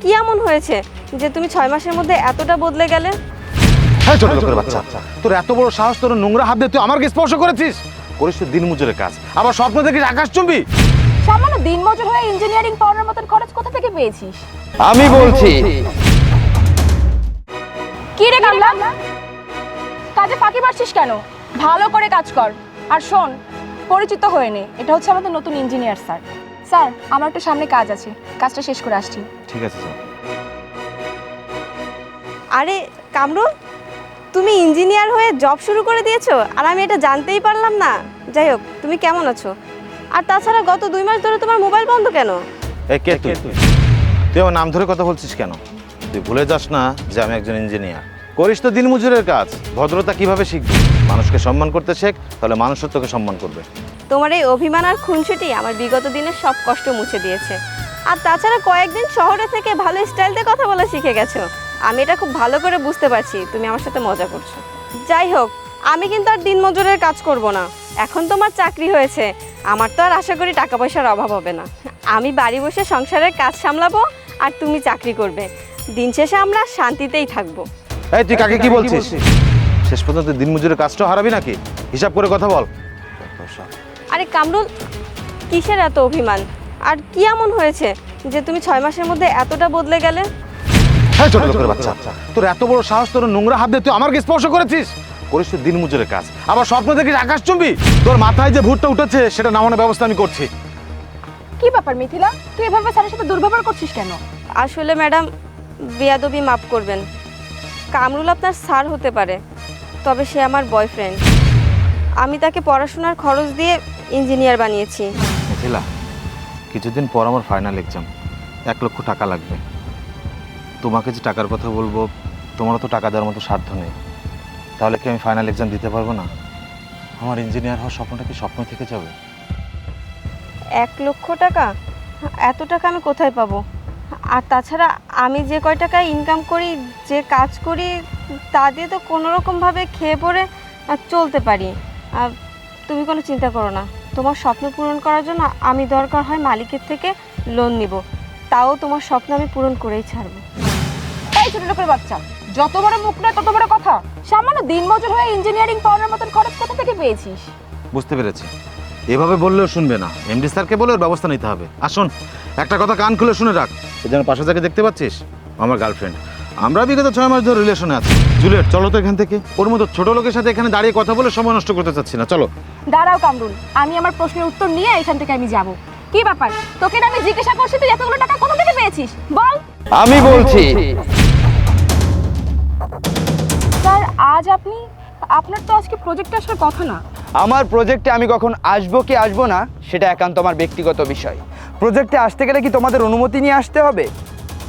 কি এমন হয়েছে যে তুমি 6 মাসের মধ্যে এতটা বদলে গেলে? হ্যাঁ ছোট লোকের বাচ্চা, তোর এত বড় সাহস, তোর নোংরা হাত দিয়ে তুই আমাকে স্পর্শ করেছিস? করিস তো দিনমজুরের কাজ, আবার স্বপ্ন দেখিস আকাশচুম্বী। সামান্য দিনমজুর হয়ে ইঞ্জিনিয়ারিং পড়ার মতন খরচ কোথা থেকে পেয়েছিস? আমি বলছি কি রে কামলা, কাজে ফাঁকি মারছিস কেন? ভালো করে কাজ কর। আর শোন, পরিচিত হয়ে নে, এটা হচ্ছে আমাদের নতুন ইঞ্জিনিয়ার স্যার। স্যার, আমার একটু সামনে কাজ আছে, কাজটা শেষ করে আসছি। ঠিক আছে স্যার। আরে কামরুল, তুমি ইঞ্জিনিয়ার হয়ে জব শুরু করে দিয়েছো আর আমি এটা জানতেই পারলাম না। যাই হোক, তুমি কেমন আছো? আর তাছাড়া গত 2 মাস ধরে তোমার মোবাইল বন্ধ কেন? এই কে তুই? তুই আমার নাম ধরে কথা বলছিস কেন? তুই ভুলে যাস না যে আমি একজন ইঞ্জিনিয়ার। করিস তো দিনমজুরের কাজ, ভদ্রতা কিভাবে শিখবি? মানুষকে সম্মান করতে শেখ, তাহলে মানুষও তোকে সম্মান করবে। তোমার এই অভিমান আর খুনসুটি আমার বিগত দিনের সব কষ্ট মুছে দিয়েছে। আর তাছাড়া কয়েকদিন শহরে থেকে ভালো স্টাইলতে কথা বলা শিখে গেছো। আমি এটা খুব ভালো করে বুঝতে পারছি তুমি আমার সাথে মজা করছো। যাই হোক, আমি কিন্তু আর দিনমজুরের কাজ করব না। এখন তোমার চাকরি হয়েছে, আমার তো আর আশা করি টাকা পয়সার অভাব হবে না। আমি বাড়ি বসে সংসারের কাজ সামলাবো আর তুমি চাকরি করবে। দিন শেষে আমরা শান্তিতেই থাকবো। এই তুই কাকে কি বলছিস? শেষ পর্যন্ত দিনমজুরের কাজটাও হারাবি নাকি? হিসাব করে কথা বল। আরে কামরুল, কিসের এত অভিমান? আর কি এমন হয়েছে যে তুমি 6 মাসের মধ্যে এতটা বদলে গেলে? হ্যাঁ ছোট লোকের বাচ্চা, তোর এত বড় সাহস, তোর নোংরা হাত দিয়ে তুই আমাকে স্পর্শ করেছিস? করিস তো দিনমজুরের কাজ, আবার স্বপ্ন দেখিস আকাশচুম্বী। তোর মাথায় যে ভূতটা উঠেছে সেটা নামানোর ব্যবস্থা আমি করছি। কি ব্যাপার মিথিলা, তুই এভাবে স্যারের সাথে দুর্ব্যবহার করছিস কেন? আসলে ম্যাডাম, বেয়াদবি মাফ করবেন। কামরুল আপনার স্যার হতে পারে, তবে সে আমার বয়ফ্রেন্ড। আমি তাকে পড়াশোনার খরচ দিয়ে ইঞ্জিনিয়ার বানিয়েছি। মিথিলা, কিছুদিন পর আমার ফাইনাল এক্সাম, 1 লক্ষ টাকা লাগবে। তোমাকে যে টাকার কথা বলবো, তোমারও তো টাকা দেওয়ার মতো সাধ্য নেই। তাহলে কি আমি ফাইনাল এক্সাম দিতে পারবো না? আমার ইঞ্জিনিয়ার হওয়ার স্বপ্নটা কি স্বপ্ন থেকে যাবে? 1 লক্ষ টাকা? এত টাকা আমি কোথায় পাবো? আর তাছাড়া আমি যে কয় টাকা ইনকাম করি, যে কাজ করি, তা দিয়ে তো কোনোরকমভাবে খেয়ে পড়ে চলতে পারি। তুমি কোনো চিন্তা করো না, তোমার স্বপ্ন পূরণ করার জন্য আমি দরকার হয় মালিকের থেকে লোন নিব, তাও তোমার স্বপ্ন আমি পূরণ করেই ছাড়বো। এই ছোট লোকের বাচ্চা, যত বড় মুখ না তত বড় কথা। সামান্য দিনমজুর হয়ে ইঞ্জিনিয়ারিং পড়ার মতন খরচ কোথা থেকে পেয়েছিস? বুঝতে পেরেছি, এভাবে বললেও শুনবে না। এমডি স্যারকে বলে ওর ব্যবস্থা নিতে হবে। আসুন, একটা কথা কান খুলে শুনে রাখ। এই যেন পাশে যাকে দেখতে পাচ্ছিস, আমার গার্লফ্রেন্ড। আমরা বিগত 6 মাস ধরে রিলেশনে আছি। জুলিয়েট, চলো তো এখান থেকে। ওর মতো ছোট লোকের সাথে এখানে দাঁড়িয়ে কথা বলে সময় নষ্ট করতে চাচ্ছি না, চলো। দাঁড়াও কামরুল, আমি আমার প্রশ্নের উত্তর নিয়ে এখান থেকে আমি যাব। কি ব্যাপার, তোকে না আমি জিজ্ঞাসা করছি তুই এতগুলো টাকা কোথা থেকে পেয়েছিস? বল। আমি বলছি স্যার, আজ আপনার তো আজকে প্রজেক্টে আসার কথা না। আমার প্রজেক্টে আমি কখন আসবো কি আসবো না সেটা একান্ত আমার ব্যক্তিগত বিষয়। প্রজেক্টে আসতে গেলে কি তোমাদের অনুমতি নিয়ে আসতে হবে?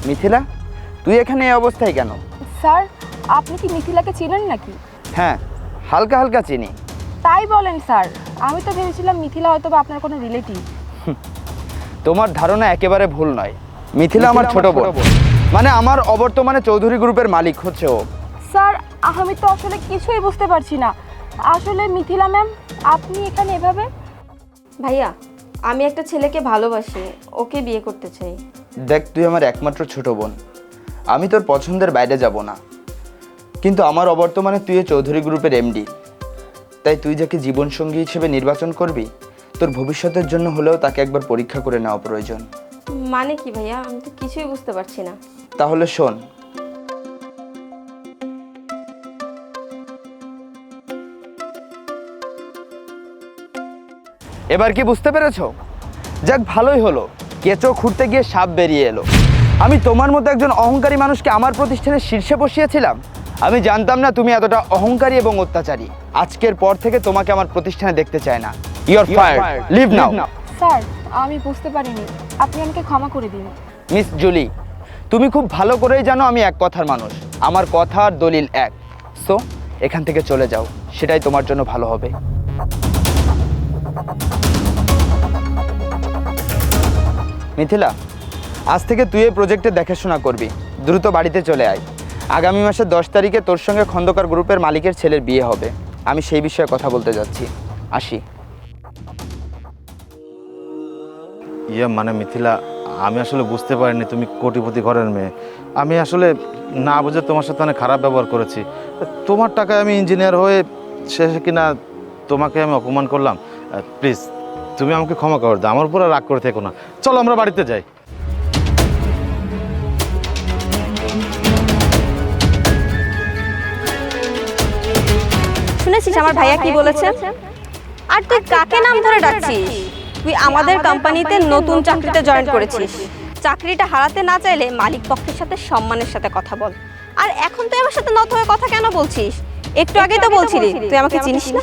মিথিলা, তুই এখানে এই অবস্থায় কেন? স্যার, আপনি কি মিথিলাকে চেনেন নাকি? হ্যাঁ, হালকা হালকা চিনি। তাই বলেন স্যার, আমি তো ভেবেছিলাম মিথিলা হয়তো বা আপনার কোনো রিলেটিভ। তোমার ধারণা একেবারে ভুল নয়। মিথিলা আমার ছোট বোন, মানে আমার অবর্তমানে চৌধুরী গ্রুপের মালিক হচ্ছে ও। স্যার, আমি তো আসলে কিছুই বুঝতে পারছি না। আসলে মিথিলা ম্যাম, আপনি এখানে এভাবে? ভাইয়া, আমি একটা ছেলেকে ভালোবাসি, ওকে বিয়ে করতে চাই। দেখ, তুই আমার একমাত্র ছোট বোন, আমি তোর পছন্দের বাইরে যাব না। কিন্তু আমার অবর্তমানে তুই চৌধুরী গ্রুপের এমডি, তাই তুই যাকে জীবনসঙ্গী হিসেবে নির্বাচন করবি, তোর ভবিষ্যতের জন্য হলেও তাকে একবার পরীক্ষা করে নেওয়া প্রয়োজন। মানে কি ভাইয়া, আমি তো কিছুই বুঝতে পারছি না। তাহলে শোন, এবার কি বুঝতে পেরেছো? যাক, ভালোই হলো, কেঁচো খুঁড়তে গিয়ে সাপ বেরিয়ে এলো। আমি তোমার মতো একজন অহংকারী মানুষকে আমার প্রতিষ্ঠানের শীর্ষে বসিয়েছিলাম। আমি জানতাম না তুমি এতটা অহংকারী এবং অত্যাচারী। আজকের পর থেকে তোমাকে আমার প্রতিষ্ঠানে দেখতে চাই না। You are fired, leave now. Sir, আমি বুঝতে পারিনি, আপনি আমাকে ক্ষমা করে দিন। মিস জুলি, তুমি খুব ভালো করেই জানো আমি এক কথার মানুষ, আমার কথা আর দলিল এক। সো এখান থেকে চলে যাও, সেটাই তোমার জন্য ভালো হবে। মিথিলা, আজ থেকে তুই এই প্রজেক্টে দেখাশোনা করবি। দ্রুত বাড়িতে চলে আয়। আগামী মাসের 10 তারিখে তোর সঙ্গে খন্দকার গ্রুপের মালিকের ছেলের বিয়ে হবে। আমি সেই বিষয়ে কথা বলতে যাচ্ছি। আসি। মানে মিথিলা, আমি আসলে বুঝতে পারিনি তুমি কোটিপতি ঘরের মেয়ে। আমি আসলে না বুঝে তোমার সাথে অনেক খারাপ ব্যবহার করেছি। তোমার টাকায় আমি ইঞ্জিনিয়ার হয়ে শেষে কিনা তোমাকে আমি অপমান করলাম। প্লিজ তুমি আমাকে ক্ষমা করে দাও, আমার উপর আর রাগ করে থেকো না। চলো আমরা বাড়িতে যাই। শুনেছিস আমার ভাইয়া কি বলেছে? আর তুই কাকে নাম ধরে ডাকছিস? তুই আমাদের কোম্পানিতে নতুন চাকরিতে জয়েন করেছিস। চাকরিটা হারাতে না চাইলে মালিক পক্ষের সাথে সম্মানের সাথে কথা বল। আর এখন তুই আমার সাথে নত হয়ে কথা কেন বলছিস? একটু আগে তো বলছিলি তুই আমাকে চিনিস না।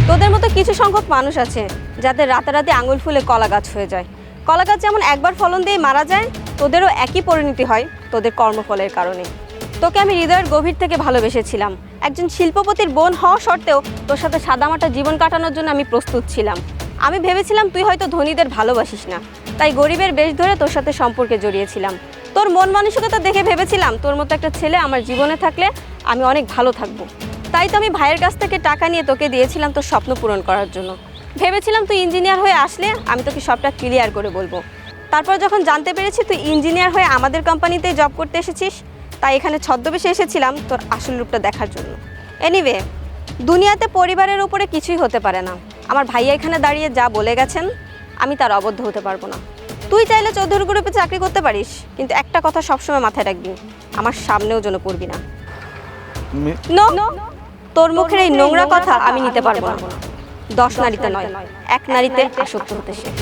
তোদের মতো কিছু সংখ্যক মানুষ আছে যাদের রাতারাতি আঙুল ফুলে কলা গাছ হয়ে যায়। কলা গাছ যেমন একবার ফলন দিয়ে মারা যায়, তোদেরও একই পরিণতি হয় তোদের কর্মফলের কারণে। তোকে আমি হৃদয়ের গভীর থেকে ভালোবেসেছিলাম। একজন শিল্পপতির বোন হওয়া সত্ত্বেও তোর সাথে সাদামাটা জীবন কাটানোর জন্য আমি প্রস্তুত ছিলাম। আমি ভেবেছিলাম তুই হয়তো ধনীদের ভালোবাসিস না, তাই গরিবের বেশ ধরে তোর সাথে সম্পর্কে জড়িয়েছিলাম। তোর মন মানসিকতা দেখে ভেবেছিলাম তোর মতো একটা ছেলে আমার জীবনে থাকলে আমি অনেক ভালো থাকবো। তাই তো আমি ভাইয়ের কাছ থেকে টাকা নিয়ে তোকে দিয়েছিলাম তোর স্বপ্ন পূরণ করার জন্য। ভেবেছিলাম তুই ইঞ্জিনিয়ার হয়ে আসলে আমি তোকে সবটা ক্লিয়ার করে বলবো। তারপর যখন জানতে পেরেছি তুই ইঞ্জিনিয়ার হয়ে আমাদের কোম্পানিতে জব করতে এসেছিস, তাই এখানে ছদ্মবেশে এসেছিলাম তোর আসল রূপটা দেখার জন্য। এনিওয়ে, দুনিয়াতে পরিবারের উপরে কিছুই হতে পারে না। আমার ভাইয়া এখানে দাঁড়িয়ে যা বলে গেছেন আমি তার অবদ্ধ হতে পারবো না। তুই চাইলে চৌধুরী গ্রুপে চাকরি করতে পারিস, কিন্তু একটা কথা সবসময় মাথায় রাখবি, আমার সামনেও যেন পড়বি না। নো, তোর মুখের এই নোংরা কথা আমি নিতে পারবো না। 10 নারীতে নয়, 1 নারীতে আসক্ত হতে শেখ।